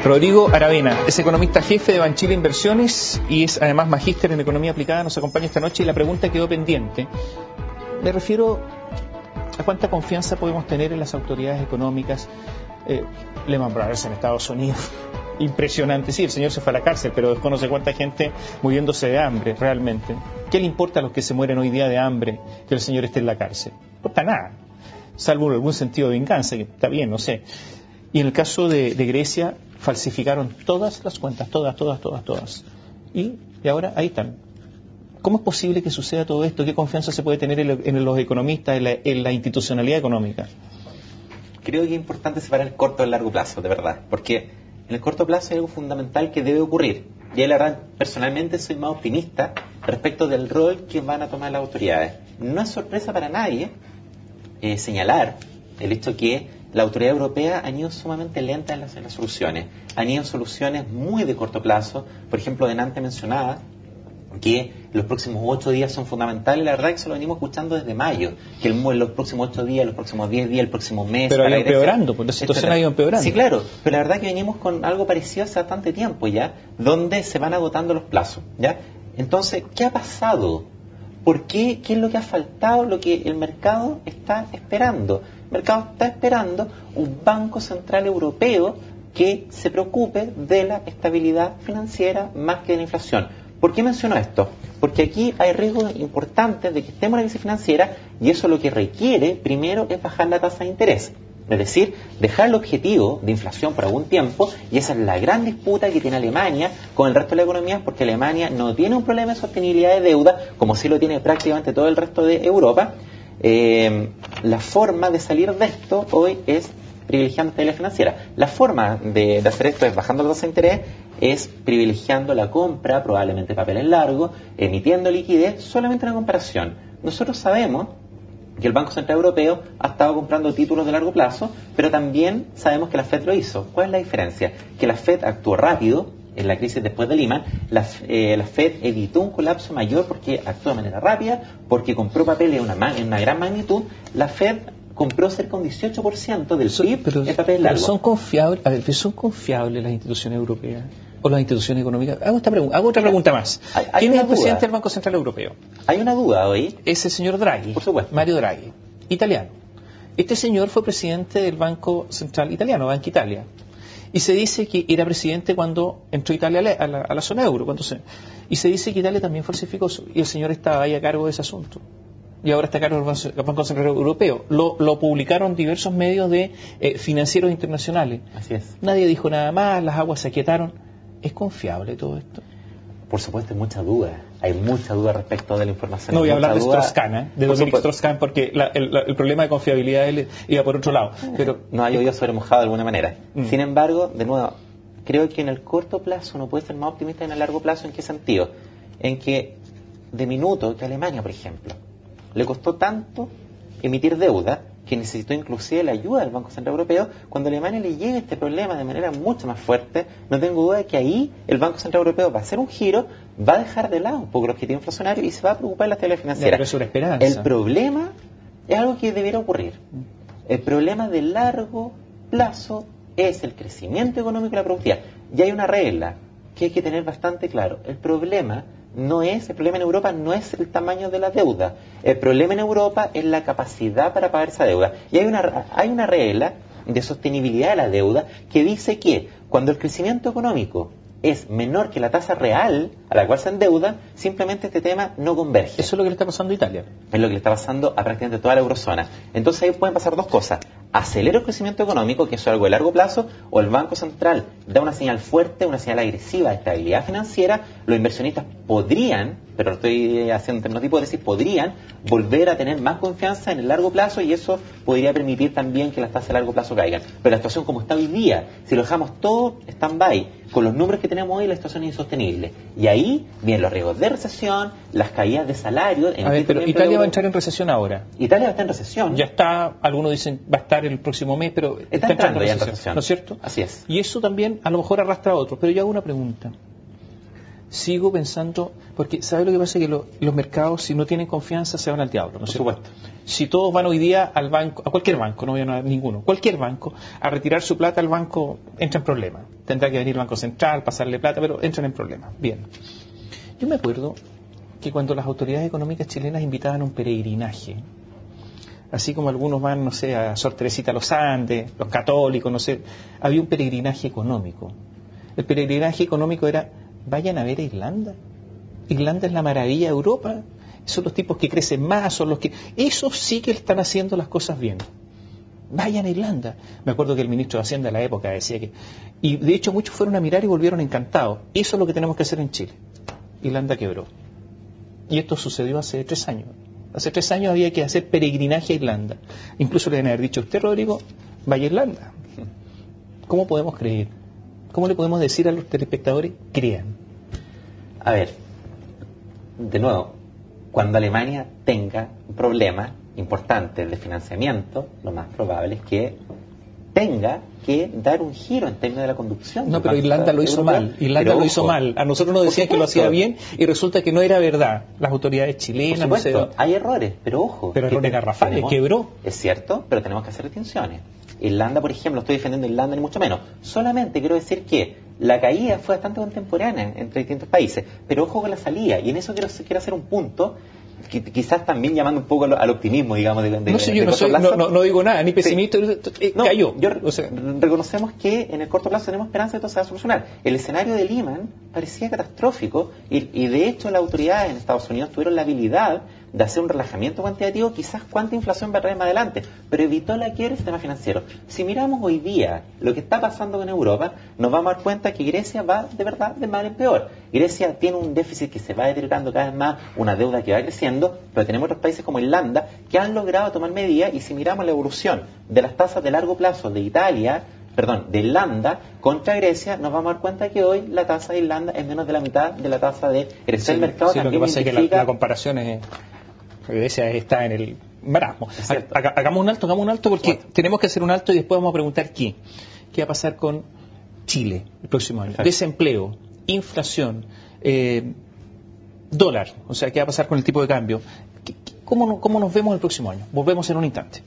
Rodrigo Aravena es economista jefe de Banchile Inversiones y es además magíster en economía aplicada. Nos acompaña esta noche y la pregunta quedó pendiente. Me refiero a cuánta confianza podemos tener en las autoridades económicas. Lehman Brothers en Estados Unidos, impresionante. Sí, el señor se fue a la cárcel, pero desconoce cuánta gente muriéndose de hambre realmente. ¿Qué le importa a los que se mueren hoy día de hambre que el señor esté en la cárcel? No importa nada, salvo algún sentido de venganza, que está bien, no sé. Y en el caso de Grecia, falsificaron todas las cuentas, todas. Y ahora ahí están. ¿Cómo es posible que suceda todo esto? ¿Qué confianza se puede tener en los economistas, en la institucionalidad económica? Creo que es importante separar el corto del largo plazo, de verdad, porque en el corto plazo hay algo fundamental que debe ocurrir. Y la verdad, personalmente soy más optimista respecto del rol que van a tomar las autoridades. No es sorpresa para nadie señalar el hecho que las autoridades europeas han ido sumamente lentas en las soluciones. Han ido soluciones muy de corto plazo. Por ejemplo, delante mencionaba que los próximos 8 días son fundamentales. La verdad es que se lo venimos escuchando desde mayo, que los próximos 8 días, los próximos 10 días, el próximo mes... Pero ha ido empeorando, porque la situación ha ido empeorando. Sí, claro, pero la verdad es que venimos con algo parecido hace bastante tiempo ya, donde se van agotando los plazos, ¿ya? Entonces, ¿qué ha pasado? ¿Por qué? ¿Qué es lo que ha faltado? Lo que el mercado está esperando. El mercado está esperando un Banco Central Europeo que se preocupe de la estabilidad financiera más que de la inflación. ¿Por qué menciono esto? Porque aquí hay riesgos importantes de que estemos en la crisis financiera y eso lo que requiere, primero, es bajar la tasa de interés. Es decir, dejar el objetivo de inflación por algún tiempo, y esa es la gran disputa que tiene Alemania con el resto de las economías, porque Alemania no tiene un problema de sostenibilidad de deuda, como sí lo tiene prácticamente todo el resto de Europa. La forma de salir de esto hoy es privilegiando la estabilidad financiera. La forma de hacer esto es bajando la tasa de interés, es privilegiando la compra, probablemente de papeles largos, emitiendo liquidez, solamente una comparación. Nosotros sabemos que el Banco Central Europeo ha estado comprando títulos de largo plazo, pero también sabemos que la FED lo hizo. ¿Cuál es la diferencia? Que la FED actuó rápido en la crisis después de Lehman. La FED evitó un colapso mayor porque actuó de manera rápida, porque compró papeles en una gran magnitud. La FED compró cerca de un 18% del PIB en papeles largos. ¿Son confiables las instituciones europeas o las instituciones económicas? Hago otra pregunta más. ¿Quién es el presidente del Banco Central Europeo? Hay una duda hoy. Es el señor Draghi, por supuesto. Mario Draghi, italiano. Este señor fue presidente del Banco Central Italiano, Banca Italia. Y se dice que era presidente cuando entró Italia a la zona euro. Y se dice que Italia también falsificó eso. Y el señor estaba ahí a cargo de ese asunto. Y ahora está a cargo del Banco Central Europeo. Lo publicaron diversos medios de financieros internacionales. Así es. Nadie dijo nada más, las aguas se aquietaron. ¿Es confiable todo esto? Por supuesto, hay mucha duda. Hay mucha duda respecto de la información. No voy a hablar de Strauss-Kahn, de Dominique Strauss-Kahn, porque el problema de confiabilidad iba por otro lado. Pero no ha llovido sobre mojado de alguna manera. Sin embargo, de nuevo, creo que en el corto plazo uno puede ser más optimista en el largo plazo. ¿En qué sentido? En que de minuto que Alemania, por ejemplo, le costó tanto emitir deuda que necesitó inclusive la ayuda del Banco Central Europeo. Cuando a Alemania le llegue este problema de manera mucho más fuerte, no tengo duda de que ahí el Banco Central Europeo va a hacer un giro, va a dejar de lado un poco el objetivo inflacionario y se va a preocupar de la estabilidad financiera. Pero es una esperanza. El problema es algo que debiera ocurrir. El problema de largo plazo es el crecimiento económico y la productividad. Y hay una regla que hay que tener bastante claro. El problema en Europa no es el tamaño de la deuda. El problema en Europa es la capacidad para pagar esa deuda. Y hay una regla de sostenibilidad de la deuda que dice que cuando el crecimiento económico es menor que la tasa real a la cual se endeuda, simplemente este tema no converge. Eso es lo que le está pasando a Italia. Es lo que le está pasando a prácticamente toda la eurozona. Entonces ahí pueden pasar dos cosas. Acelera el crecimiento económico, que eso es algo de largo plazo, o el Banco Central da una señal fuerte, una señal agresiva de estabilidad financiera. Los inversionistas podrían, pero lo estoy haciendo en términos de hipótesis, podrían volver a tener más confianza en el largo plazo y eso podría permitir también que las tasas a largo plazo caigan. Pero la situación como está hoy día, si lo dejamos todo stand-by, con los números que tenemos hoy, la situación es insostenible. Y ahí vienen los riesgos de recesión, las caídas de salario. Pero Italia va a entrar en recesión ahora. Italia va a estar en recesión. Ya está, algunos dicen va a estar el próximo mes, pero está entrando ya en recesión. ¿No es cierto? Así es. Y eso también a lo mejor arrastra a otros. Pero yo hago una pregunta. sigo pensando, porque ¿sabe lo que pasa? Que los mercados, si no tienen confianza, se van al diablo, ¿no es cierto? Por supuesto. Si todos van hoy día al banco, a cualquier banco, no voy a ninguno, cualquier banco, a retirar su plata al banco, entra en problemas. Tendrá que venir el Banco Central, pasarle plata, pero entran en problemas. Bien. Yo me acuerdo que cuando las autoridades económicas chilenas invitaban a un peregrinaje, así como algunos van, no sé, a Sor Teresita los Andes, los católicos, no sé, había un peregrinaje económico. El peregrinaje económico era, vayan a ver a Irlanda. Irlanda es la maravilla de Europa. Son los tipos que crecen más, son los que... Esos sí que están haciendo las cosas bien. Vayan a Irlanda. Me acuerdo que el ministro de Hacienda de la época decía que... Y de hecho muchos fueron a mirar y volvieron encantados. Eso es lo que tenemos que hacer en Chile. Irlanda quebró. Y esto sucedió hace 3 años. Hace 3 años había que hacer peregrinaje a Irlanda. Incluso le deben haber dicho, usted, Rodrigo, vaya a Irlanda. ¿Cómo podemos creer? ¿Cómo le podemos decir a los telespectadores, crean? A ver, de nuevo, cuando Alemania tenga un problema importante de financiamiento, lo más probable es que tenga que dar un giro en términos de la conducción. No, pero Irlanda lo hizo mal. Irlanda lo hizo mal. A nosotros nos decían que lo hacía bien y resulta que no era verdad. Las autoridades chilenas, por supuesto, no sé. hay errores, pero ojo. Pero errores garrafales, quebró. Es cierto, pero tenemos que hacer distinciones. Irlanda, por ejemplo, no estoy defendiendo a Irlanda ni mucho menos. Solamente quiero decir que la caída fue bastante contemporánea entre distintos países, pero ojo con la salida. Y en eso quiero hacer un punto, quizás también llamando un poco al optimismo, digamos. No sé, yo no digo nada, ni pesimista, sí. Cayó. Reconocemos que en el corto plazo tenemos esperanza de que todo se va a solucionar. El escenario de Lehman parecía catastrófico y de hecho las autoridades en Estados Unidos tuvieron la habilidad de hacer un relajamiento cuantitativo, quizás cuánta inflación va a traer más adelante, pero evitó la quiebra del sistema financiero. Si miramos hoy día lo que está pasando con Europa, nos vamos a dar cuenta que Grecia va de verdad de mal en peor. Grecia tiene un déficit que se va deteriorando cada vez más, una deuda que va creciendo, pero tenemos otros países como Irlanda que han logrado tomar medidas, y si miramos la evolución de las tasas de largo plazo de Irlanda contra Grecia, nos vamos a dar cuenta que hoy la tasa de Irlanda es menos de la mitad de la tasa de Grecia. Sí, el mercado lo que pasa es que la comparación es... Grecia está en el marasmo. Hagamos un alto porque tenemos que hacer un alto y después vamos a preguntar qué va a pasar con Chile el próximo año. Desempleo, inflación, dólar, o sea, qué va a pasar con el tipo de cambio. ¿Cómo nos vemos el próximo año? Volvemos en un instante.